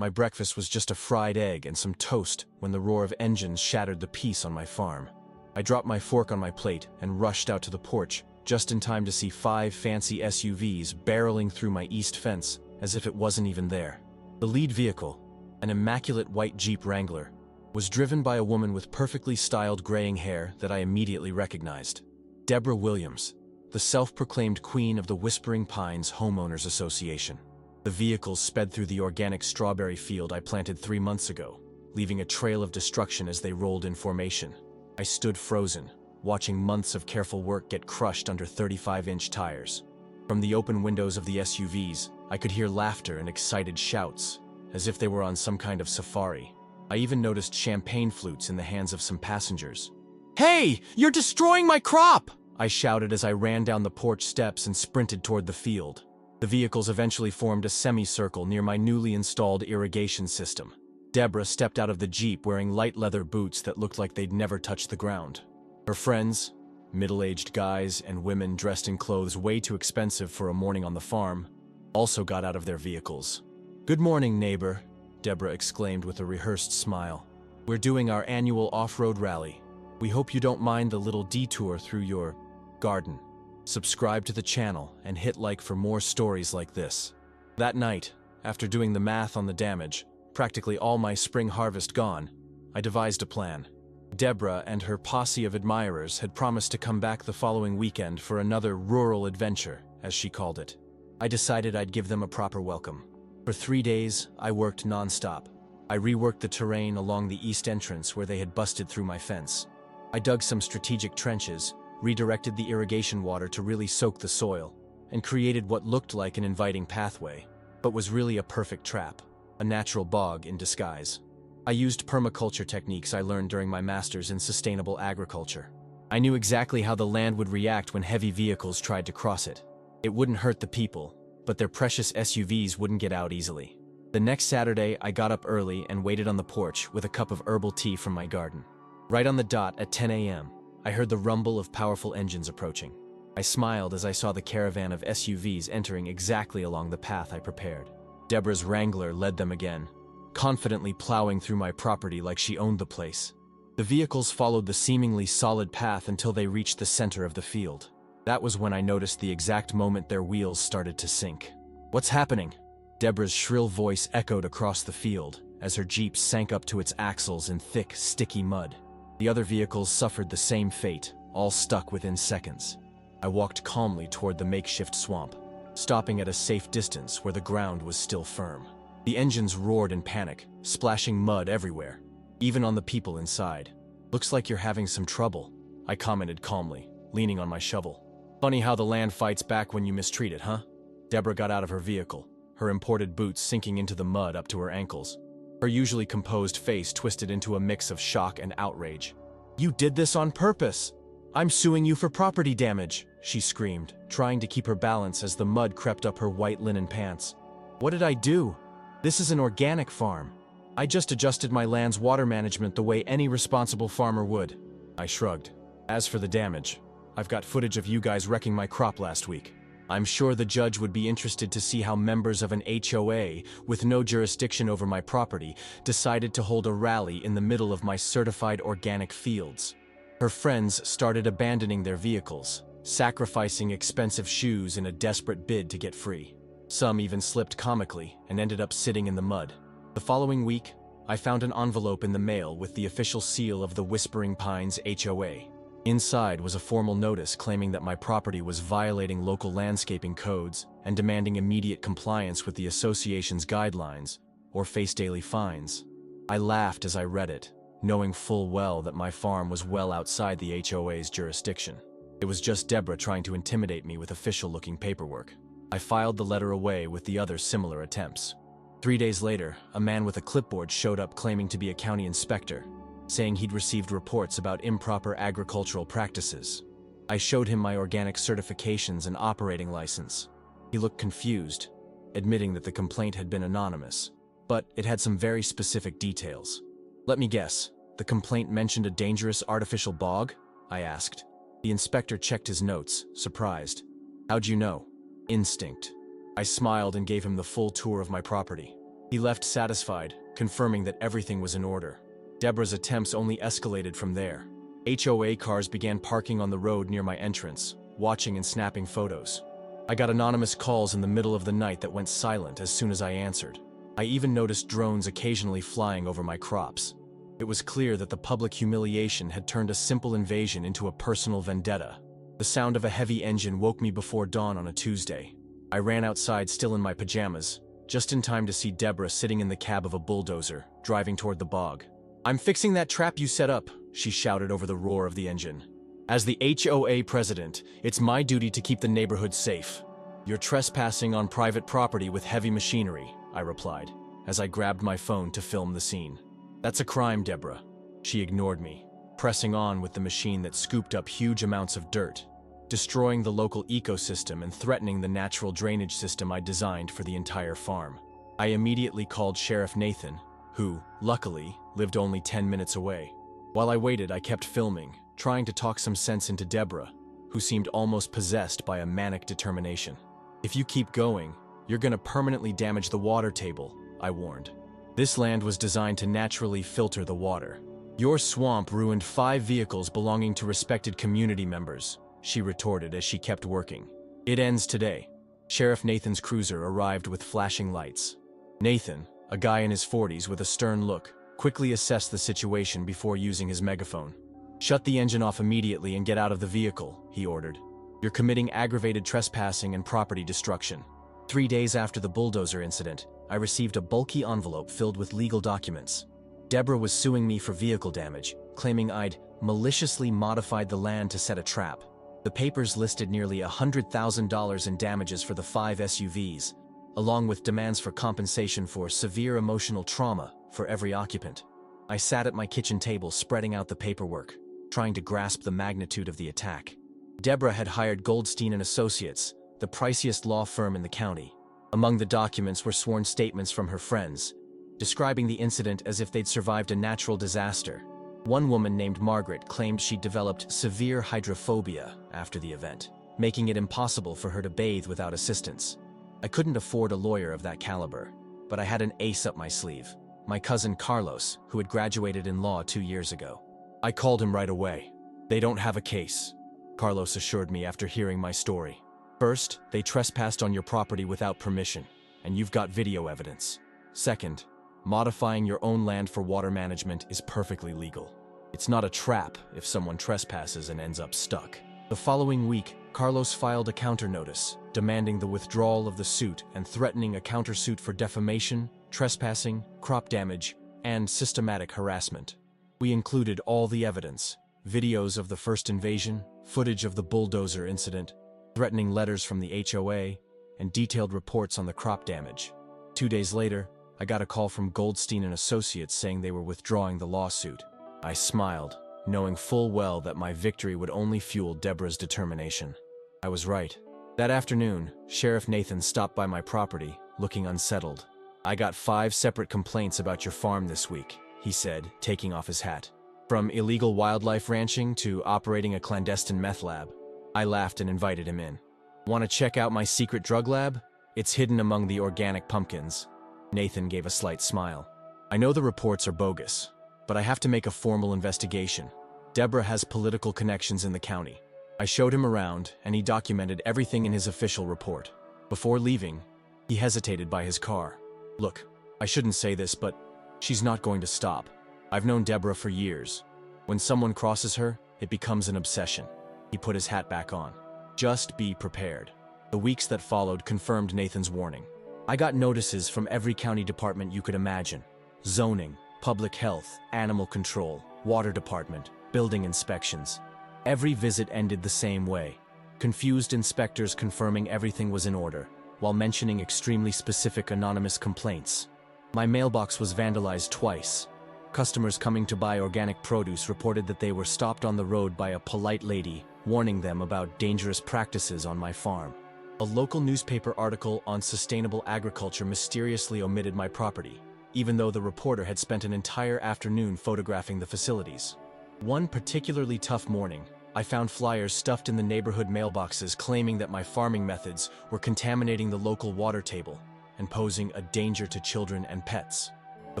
My breakfast was just a fried egg and some toast when the roar of engines shattered the peace on my farm. I dropped my fork on my plate and rushed out to the porch, just in time to see 5 fancy SUVs barreling through my east fence as if it wasn't even there. The lead vehicle, an immaculate white Jeep Wrangler, was driven by a woman with perfectly styled graying hair that I immediately recognized. Deborah Williams, the self-proclaimed queen of the Whispering Pines Homeowners Association. The vehicles sped through the organic strawberry field I planted 3 months ago, leaving a trail of destruction as they rolled in formation. I stood frozen, watching months of careful work get crushed under 35-inch tires. From the open windows of the SUVs, I could hear laughter and excited shouts, as if they were on some kind of safari. I even noticed champagne flutes in the hands of some passengers. "Hey, you're destroying my crop!" I shouted as I ran down the porch steps and sprinted toward the field. The vehicles eventually formed a semicircle near my newly installed irrigation system. Deborah stepped out of the Jeep wearing light leather boots that looked like they'd never touched the ground. Her friends, middle-aged guys and women dressed in clothes way too expensive for a morning on the farm, also got out of their vehicles. "Good morning, neighbor," Deborah exclaimed with a rehearsed smile. "We're doing our annual off-road rally. We hope you don't mind the little detour through your garden. Subscribe to the channel and hit like for more stories like this." That night, after doing the math on the damage, practically all my spring harvest gone, I devised a plan. Deborah and her posse of admirers had promised to come back the following weekend for another rural adventure, as she called it. I decided I'd give them a proper welcome. For 3 days, I worked non-stop. I reworked the terrain along the east entrance where they had busted through my fence. I dug some strategic trenches, redirected the irrigation water to really soak the soil, and created what looked like an inviting pathway, but was really a perfect trap, a natural bog in disguise. I used permaculture techniques I learned during my master's in sustainable agriculture. I knew exactly how the land would react when heavy vehicles tried to cross it. It wouldn't hurt the people, but their precious SUVs wouldn't get out easily. The next Saturday, I got up early and waited on the porch with a cup of herbal tea from my garden. Right on the dot at 10 a.m., I heard the rumble of powerful engines approaching. I smiled as I saw the caravan of SUVs entering exactly along the path I prepared. Deborah's Wrangler led them again, confidently plowing through my property like she owned the place. The vehicles followed the seemingly solid path until they reached the center of the field. That was when I noticed the exact moment their wheels started to sink. "What's happening?" Deborah's shrill voice echoed across the field as her Jeep sank up to its axles in thick, sticky mud. The other vehicles suffered the same fate, all stuck within seconds. I walked calmly toward the makeshift swamp, stopping at a safe distance where the ground was still firm. The engines roared in panic, splashing mud everywhere, even on the people inside. "Looks like you're having some trouble," I commented calmly, leaning on my shovel. "Funny how the land fights back when you mistreat it, huh?" Deborah got out of her vehicle, her imported boots sinking into the mud up to her ankles. Her usually composed face twisted into a mix of shock and outrage. "You did this on purpose! I'm suing you for property damage!" she screamed, trying to keep her balance as the mud crept up her white linen pants. "What did I do? This is an organic farm. I just adjusted my land's water management the way any responsible farmer would." I shrugged. "As for the damage, I've got footage of you guys wrecking my crop last week. I'm sure the judge would be interested to see how members of an HOA with no jurisdiction over my property decided to hold a rally in the middle of my certified organic fields." Her friends started abandoning their vehicles, sacrificing expensive shoes in a desperate bid to get free. Some even slipped comically and ended up sitting in the mud. The following week, I found an envelope in the mail with the official seal of the Whispering Pines HOA. Inside was a formal notice claiming that my property was violating local landscaping codes and demanding immediate compliance with the association's guidelines or face daily fines. I laughed as I read it, knowing full well that my farm was well outside the HOA's jurisdiction. It was just Deborah trying to intimidate me with official-looking paperwork. I filed the letter away with the other similar attempts. 3 days later, a man with a clipboard showed up claiming to be a county inspector, saying he'd received reports about improper agricultural practices. I showed him my organic certifications and operating license. He looked confused, admitting that the complaint had been anonymous, but it had some very specific details. "Let me guess, the complaint mentioned a dangerous artificial bog?" I asked. The inspector checked his notes, surprised. "How'd you know?" "Instinct." I smiled and gave him the full tour of my property. He left satisfied, confirming that everything was in order. Deborah's attempts only escalated from there. HOA cars began parking on the road near my entrance, watching and snapping photos. I got anonymous calls in the middle of the night that went silent as soon as I answered. I even noticed drones occasionally flying over my crops. It was clear that the public humiliation had turned a simple invasion into a personal vendetta. The sound of a heavy engine woke me before dawn on a Tuesday. I ran outside still in my pajamas, just in time to see Deborah sitting in the cab of a bulldozer, driving toward the bog. "I'm fixing that trap you set up," she shouted over the roar of the engine. "As the HOA president, it's my duty to keep the neighborhood safe." "You're trespassing on private property with heavy machinery," I replied, as I grabbed my phone to film the scene. "That's a crime, Deborah." She ignored me, pressing on with the machine that scooped up huge amounts of dirt, destroying the local ecosystem and threatening the natural drainage system I designed for the entire farm. I immediately called Sheriff Nathan, who, luckily, lived only 10 minutes away. While I waited, I kept filming, trying to talk some sense into Deborah, who seemed almost possessed by a manic determination. "If you keep going, you're gonna permanently damage the water table," I warned. "This land was designed to naturally filter the water. Your swamp ruined 5 vehicles belonging to respected community members," she retorted as she kept working. "It ends today." Sheriff Nathan's cruiser arrived with flashing lights. Nathan, a guy in his 40s with a stern look, quickly assessed the situation before using his megaphone. "Shut the engine off immediately and get out of the vehicle," he ordered. "You're committing aggravated trespassing and property destruction." 3 days after the bulldozer incident, I received a bulky envelope filled with legal documents. Deborah was suing me for vehicle damage, claiming I'd maliciously modified the land to set a trap. The papers listed nearly $100,000 in damages for the 5 SUVs, along with demands for compensation for severe emotional trauma for every occupant. I sat at my kitchen table spreading out the paperwork, trying to grasp the magnitude of the attack. Deborah had hired Goldstein and Associates, the priciest law firm in the county. Among the documents were sworn statements from her friends, describing the incident as if they'd survived a natural disaster. One woman named Margaret claimed she'd developed severe hydrophobia after the event, making it impossible for her to bathe without assistance. I couldn't afford a lawyer of that caliber, but I had an ace up my sleeve, my cousin Carlos, who had graduated in law 2 years ago. I called him right away. "They don't have a case," Carlos assured me after hearing my story. "First, they trespassed on your property without permission, and you've got video evidence. Second, modifying your own land for water management is perfectly legal. It's not a trap if someone trespasses and ends up stuck." The following week, Carlos filed a counter-notice, demanding the withdrawal of the suit and threatening a countersuit for defamation, trespassing, crop damage, and systematic harassment. We included all the evidence: videos of the first invasion, footage of the bulldozer incident, threatening letters from the HOA, and detailed reports on the crop damage. 2 days later, I got a call from Goldstein and Associates saying they were withdrawing the lawsuit. I smiled, knowing full well that my victory would only fuel Deborah's determination. I was right. That afternoon, Sheriff Nathan stopped by my property, looking unsettled. "I got 5 separate complaints about your farm this week," he said, taking off his hat. "From illegal wildlife ranching to operating a clandestine meth lab." I laughed and invited him in. "Want to check out my secret drug lab? It's hidden among the organic pumpkins." Nathan gave a slight smile. "I know the reports are bogus, but I have to make a formal investigation. Deborah has political connections in the county." I showed him around, and he documented everything in his official report. Before leaving, he hesitated by his car. "Look, I shouldn't say this, but she's not going to stop. I've known Deborah for years. When someone crosses her, it becomes an obsession." He put his hat back on. "Just be prepared." The weeks that followed confirmed Nathan's warning. I got notices from every county department you could imagine: zoning, public health, animal control, water department, building inspections. Every visit ended the same way: confused inspectors confirming everything was in order, while mentioning extremely specific anonymous complaints. My mailbox was vandalized twice. Customers coming to buy organic produce reported that they were stopped on the road by a polite lady, warning them about dangerous practices on my farm. A local newspaper article on sustainable agriculture mysteriously omitted my property, even though the reporter had spent an entire afternoon photographing the facilities. One particularly tough morning, I found flyers stuffed in the neighborhood mailboxes claiming that my farming methods were contaminating the local water table, and posing a danger to children and pets. The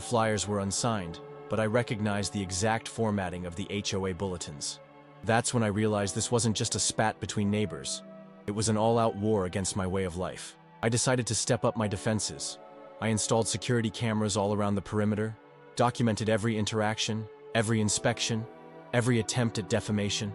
flyers were unsigned, but I recognized the exact formatting of the HOA bulletins. That's when I realized this wasn't just a spat between neighbors. It was an all-out war against my way of life. I decided to step up my defenses. I installed security cameras all around the perimeter, documented every interaction, every inspection, every attempt at defamation.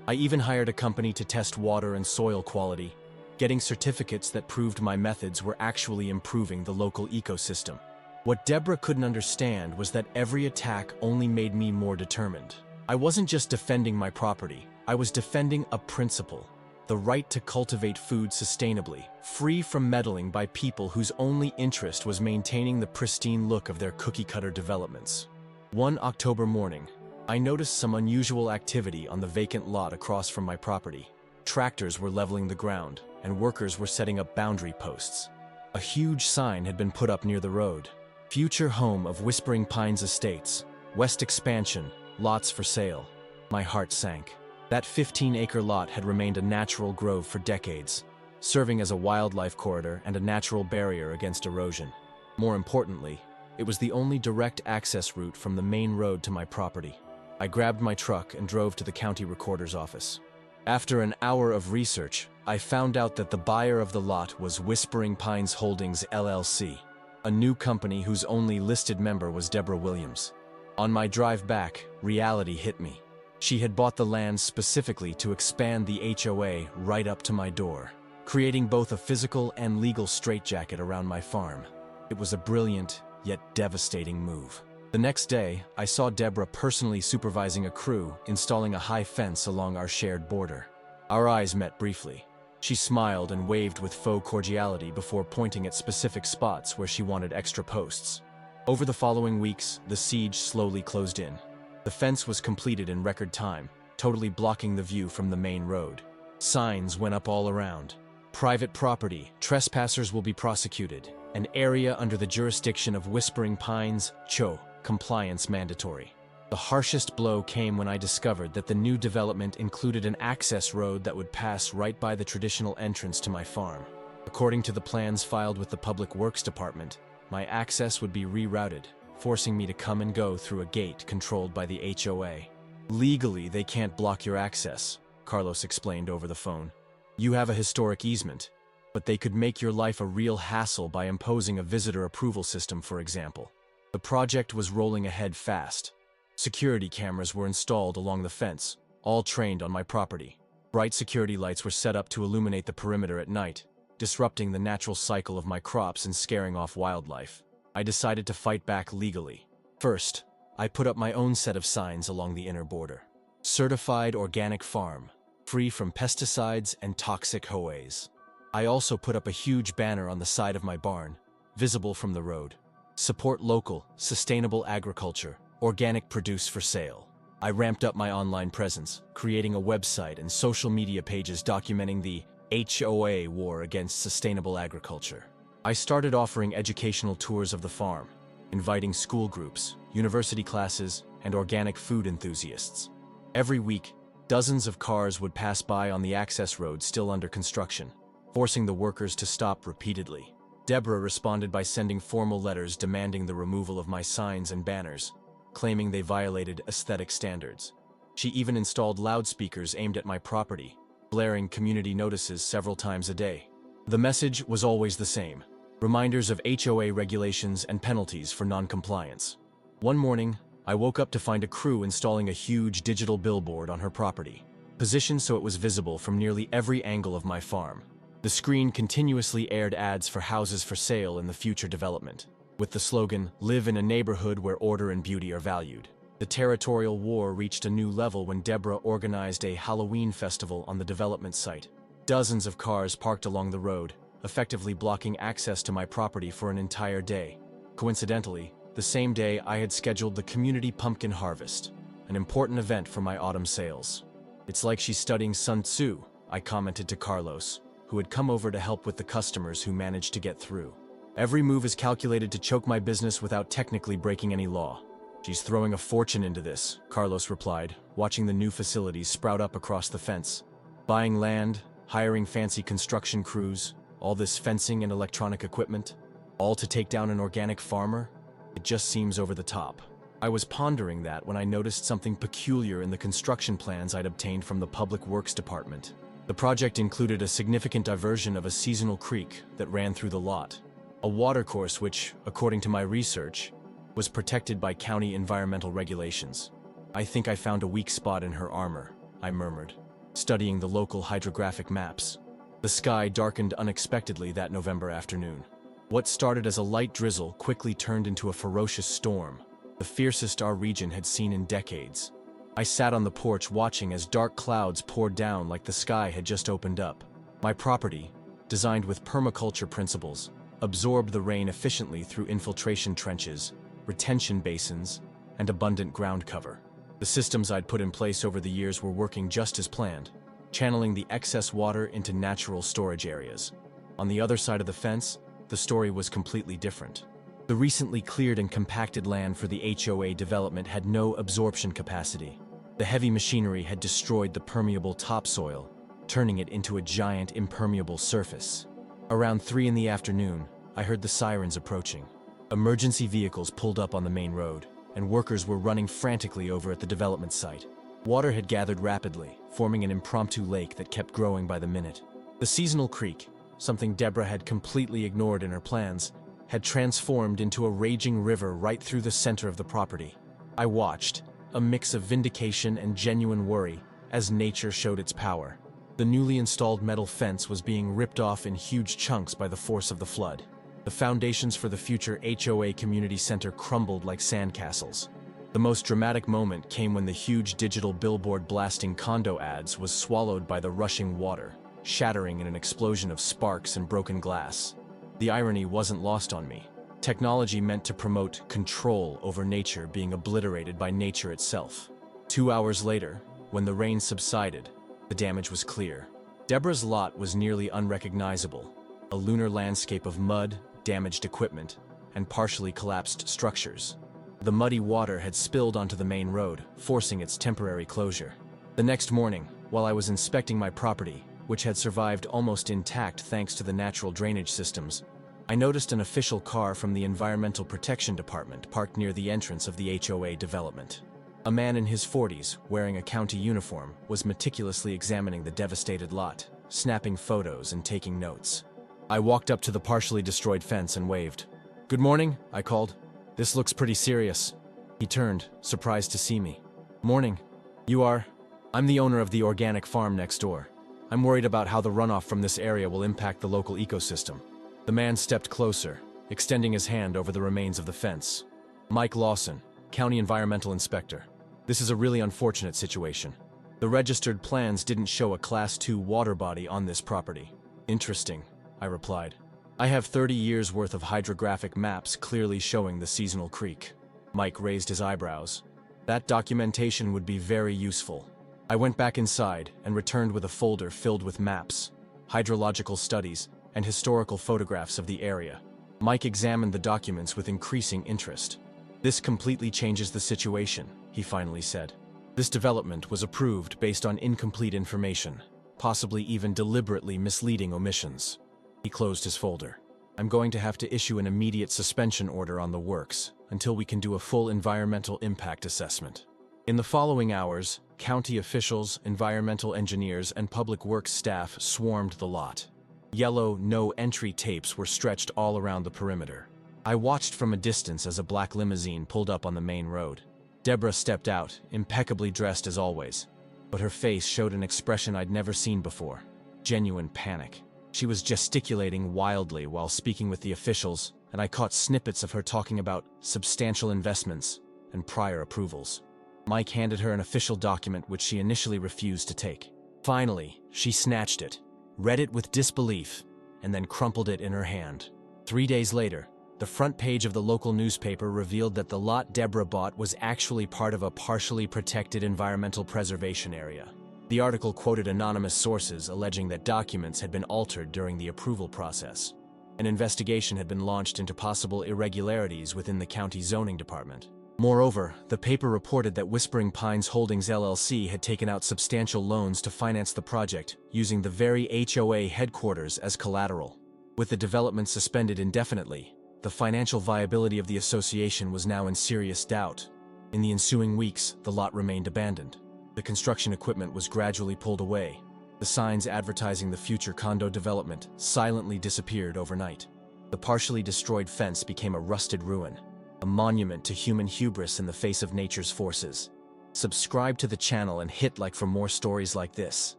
I even hired a company to test water and soil quality, getting certificates that proved my methods were actually improving the local ecosystem. What Deborah couldn't understand was that every attack only made me more determined. I wasn't just defending my property, I was defending a principle: the right to cultivate food sustainably, free from meddling by people whose only interest was maintaining the pristine look of their cookie-cutter developments. One October morning, I noticed some unusual activity on the vacant lot across from my property. Tractors were leveling the ground, and workers were setting up boundary posts. A huge sign had been put up near the road: "Future home of Whispering Pines Estates, West Expansion, lots for sale." My heart sank. That 15-acre lot had remained a natural grove for decades, serving as a wildlife corridor and a natural barrier against erosion. More importantly, it was the only direct access route from the main road to my property. I grabbed my truck and drove to the county recorder's office. After an hour of research, I found out that the buyer of the lot was Whispering Pines Holdings LLC, a new company whose only listed member was Deborah Williams. On my drive back, reality hit me. She had bought the land specifically to expand the HOA right up to my door, creating both a physical and legal straitjacket around my farm. It was a brilliant, yet devastating move. The next day, I saw Deborah personally supervising a crew installing a high fence along our shared border. Our eyes met briefly. She smiled and waved with faux cordiality before pointing at specific spots where she wanted extra posts. Over the following weeks, the siege slowly closed in. The fence was completed in record time, totally blocking the view from the main road. Signs went up all around: "Private property, trespassers will be prosecuted. An area under the jurisdiction of Whispering Pines, HOA, compliance mandatory." The harshest blow came when I discovered that the new development included an access road that would pass right by the traditional entrance to my farm. According to the plans filed with the Public Works Department, my access would be rerouted, forcing me to come and go through a gate controlled by the HOA. "Legally, they can't block your access," Carlos explained over the phone. "You have a historic easement, but they could make your life a real hassle by imposing a visitor approval system, for example." The project was rolling ahead fast. Security cameras were installed along the fence, all trained on my property. Bright security lights were set up to illuminate the perimeter at night, disrupting the natural cycle of my crops and scaring off wildlife. I decided to fight back legally. First, I put up my own set of signs along the inner border. "Certified organic farm, free from pesticides and toxic HOAs." I also put up a huge banner on the side of my barn, visible from the road: "Support local, sustainable agriculture, organic produce for sale." I ramped up my online presence, creating a website and social media pages documenting the HOA war against sustainable agriculture. I started offering educational tours of the farm, inviting school groups, university classes, and organic food enthusiasts. Every week, dozens of cars would pass by on the access road still under construction, forcing the workers to stop repeatedly. Deborah responded by sending formal letters demanding the removal of my signs and banners, claiming they violated aesthetic standards. She even installed loudspeakers aimed at my property, blaring community notices several times a day. The message was always the same: reminders of HOA regulations and penalties for non-compliance. One morning, I woke up to find a crew installing a huge digital billboard on her property, positioned so it was visible from nearly every angle of my farm. The screen continuously aired ads for houses for sale in the future development, with the slogan, "Live in a neighborhood where order and beauty are valued." The territorial war reached a new level when Deborah organized a Halloween festival on the development site. Dozens of cars parked along the road, effectively blocking access to my property for an entire day. Coincidentally, the same day I had scheduled the community pumpkin harvest, an important event for my autumn sales. "It's like she's studying Sun Tzu," I commented to Carlos, who had come over to help with the customers who managed to get through. "Every move is calculated to choke my business without technically breaking any law." "She's throwing a fortune into this," Carlos replied, watching the new facilities sprout up across the fence. "Buying land, hiring fancy construction crews, all this fencing and electronic equipment. All to take down an organic farmer? It just seems over the top. I was pondering that when I noticed something peculiar in the construction plans I'd obtained from the Public Works Department. The project included a significant diversion of a seasonal creek that ran through the lot. A watercourse which, according to my research, was protected by county environmental regulations. I think I found a weak spot in her armor, I murmured, studying the local hydrographic maps. The sky darkened unexpectedly that November afternoon. What started as a light drizzle quickly turned into a ferocious storm, the fiercest our region had seen in decades. I sat on the porch watching as dark clouds poured down like the sky had just opened up. My property, designed with permaculture principles, absorbed the rain efficiently through infiltration trenches, retention basins, and abundant ground cover. The systems I'd put in place over the years were working just as planned, channeling the excess water into natural storage areas. On the other side of the fence, the story was completely different. The recently cleared and compacted land for the HOA development had no absorption capacity. The heavy machinery had destroyed the permeable topsoil, turning it into a giant impermeable surface. Around 3 in the afternoon, I heard the sirens approaching. Emergency vehicles pulled up on the main road, and workers were running frantically over at the development site. Water had gathered rapidly, forming an impromptu lake that kept growing by the minute. The seasonal creek, something Deborah had completely ignored in her plans, had transformed into a raging river right through the center of the property. I watched, a mix of vindication and genuine worry, as nature showed its power. The newly installed metal fence was being ripped off in huge chunks by the force of the flood. The foundations for the future HOA community center crumbled like sandcastles. The most dramatic moment came when the huge digital billboard blasting condo ads was swallowed by the rushing water, shattering in an explosion of sparks and broken glass. The irony wasn't lost on me. Technology meant to promote control over nature being obliterated by nature itself. 2 hours later, when the rain subsided, the damage was clear. Deborah's lot was nearly unrecognizable, a lunar landscape of mud, damaged equipment, and partially collapsed structures. The muddy water had spilled onto the main road, forcing its temporary closure. The next morning, while I was inspecting my property, which had survived almost intact thanks to the natural drainage systems, I noticed an official car from the Environmental Protection Department parked near the entrance of the HOA development. A man in his 40s, wearing a county uniform, was meticulously examining the devastated lot, snapping photos and taking notes. I walked up to the partially destroyed fence and waved. "Good morning," I called. "This looks pretty serious." He turned, surprised to see me. "Morning. You are?" "I'm the owner of the organic farm next door. I'm worried about how the runoff from this area will impact the local ecosystem." The man stepped closer, extending his hand over the remains of the fence. "Mike Lawson, County Environmental Inspector. This is a really unfortunate situation. The registered plans didn't show a Class 2 water body on this property." "Interesting," I replied. "I have 30 years' worth of hydrographic maps clearly showing the seasonal creek." Mike raised his eyebrows. "That documentation would be very useful." I went back inside and returned with a folder filled with maps, hydrological studies, and historical photographs of the area. Mike examined the documents with increasing interest. "This completely changes the situation," he finally said. "This development was approved based on incomplete information, possibly even deliberately misleading omissions." He closed his folder. "I'm going to have to issue an immediate suspension order on the works until we can do a full environmental impact assessment." In the following hours, county officials, environmental engineers, and public works staff swarmed the lot. Yellow no-entry tapes were stretched all around the perimeter. I watched from a distance as a black limousine pulled up on the main road. Deborah stepped out, impeccably dressed as always, but her face showed an expression I'd never seen before: genuine panic. She was gesticulating wildly while speaking with the officials, and I caught snippets of her talking about substantial investments and prior approvals. Mike handed her an official document which she initially refused to take. Finally, she snatched it, read it with disbelief, and then crumpled it in her hand. 3 days later, the front page of the local newspaper revealed that the lot Deborah bought was actually part of a partially protected environmental preservation area. The article quoted anonymous sources alleging that documents had been altered during the approval process. An investigation had been launched into possible irregularities within the county zoning department. Moreover, the paper reported that Whispering Pines Holdings LLC had taken out substantial loans to finance the project, using the very HOA headquarters as collateral. With the development suspended indefinitely, The financial viability of the association was now in serious doubt. In the ensuing weeks, the lot remained abandoned. The construction equipment was gradually pulled away. The signs advertising the future condo development silently disappeared overnight. The partially destroyed fence became a rusted ruin, a monument to human hubris in the face of nature's forces. Subscribe to the channel and hit like for more stories like this.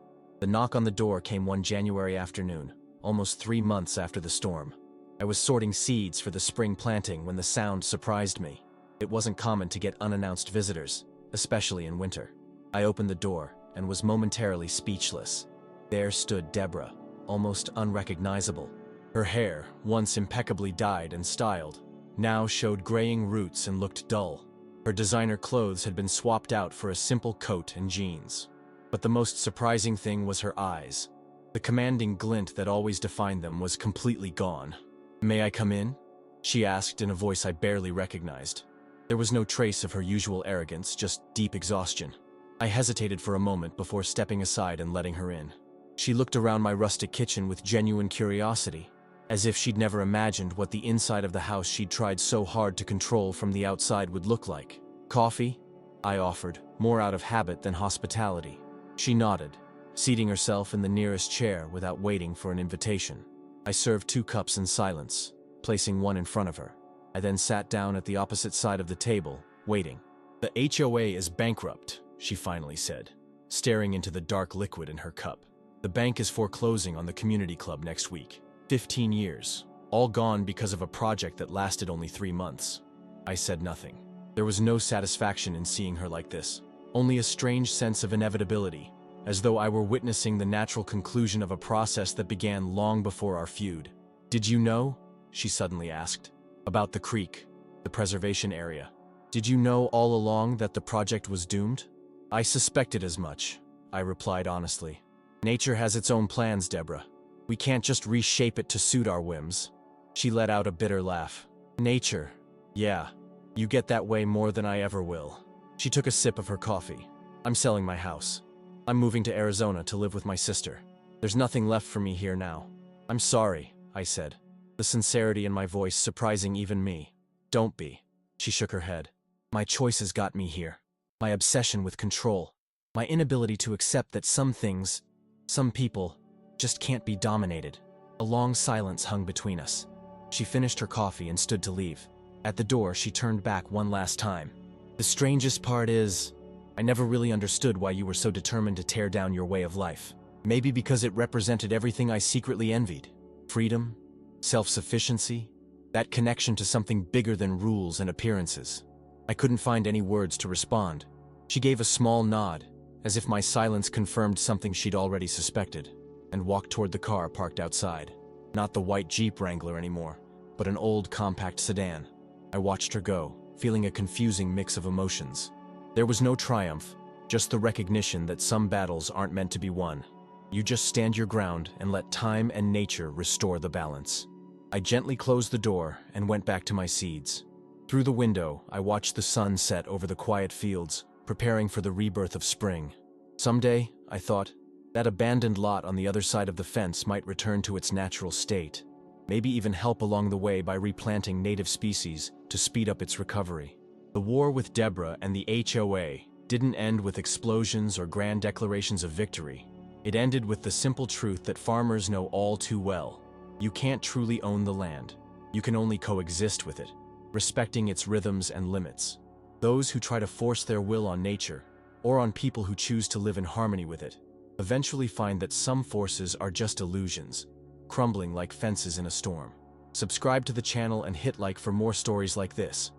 The knock on the door came one January afternoon, almost 3 months after the storm. I was sorting seeds for the spring planting when the sound surprised me. It wasn't common to get unannounced visitors, especially in winter. I opened the door and was momentarily speechless. There stood Deborah, almost unrecognizable. Her hair, once impeccably dyed and styled, now showed graying roots and looked dull. Her designer clothes had been swapped out for a simple coat and jeans. But the most surprising thing was her eyes. The commanding glint that always defined them was completely gone. "May I come in?" she asked in a voice I barely recognized. There was no trace of her usual arrogance, just deep exhaustion. I hesitated for a moment before stepping aside and letting her in. She looked around my rustic kitchen with genuine curiosity, as if she'd never imagined what the inside of the house she'd tried so hard to control from the outside would look like. "Coffee?" I offered, more out of habit than hospitality. She nodded, seating herself in the nearest chair without waiting for an invitation. I served 2 cups in silence, placing one in front of her. I then sat down at the opposite side of the table, waiting. "The HOA is bankrupt," she finally said, staring into the dark liquid in her cup. "The bank is foreclosing on the community club next week. 15 years, all gone because of a project that lasted only 3 months. I said nothing. There was no satisfaction in seeing her like this, only a strange sense of inevitability, as though I were witnessing the natural conclusion of a process that began long before our feud. "Did you know," she suddenly asked, "about the creek, the preservation area? Did you know all along that the project was doomed?" "I suspected as much," I replied honestly. "Nature has its own plans, Deborah. We can't just reshape it to suit our whims." She let out a bitter laugh. "Nature? Yeah, you get that way more than I ever will." She took a sip of her coffee. "I'm selling my house. I'm moving to Arizona to live with my sister. There's nothing left for me here now." "I'm sorry," I said, the sincerity in my voice surprising even me. "Don't be." She shook her head. "My choices got me here. My obsession with control. My inability to accept that some things, some people, just can't be dominated." A long silence hung between us. She finished her coffee and stood to leave. At the door, she turned back one last time. "The strangest part is, I never really understood why you were so determined to tear down your way of life. Maybe because it represented everything I secretly envied. Freedom, self-sufficiency, that connection to something bigger than rules and appearances." I couldn't find any words to respond. She gave a small nod, as if my silence confirmed something she'd already suspected, and walked toward the car parked outside. Not the white Jeep Wrangler anymore, but an old compact sedan. I watched her go, feeling a confusing mix of emotions. There was no triumph, just the recognition that some battles aren't meant to be won. You just stand your ground and let time and nature restore the balance. I gently closed the door and went back to my seeds. Through the window, I watched the sun set over the quiet fields, preparing for the rebirth of spring. Someday, I thought, that abandoned lot on the other side of the fence might return to its natural state, maybe even help along the way by replanting native species to speed up its recovery. The war with Deborah and the HOA didn't end with explosions or grand declarations of victory. It ended with the simple truth that farmers know all too well. You can't truly own the land. You can only coexist with it, respecting its rhythms and limits. Those who try to force their will on nature, or on people who choose to live in harmony with it, eventually find that some forces are just illusions, crumbling like fences in a storm. Subscribe to the channel and hit like for more stories like this.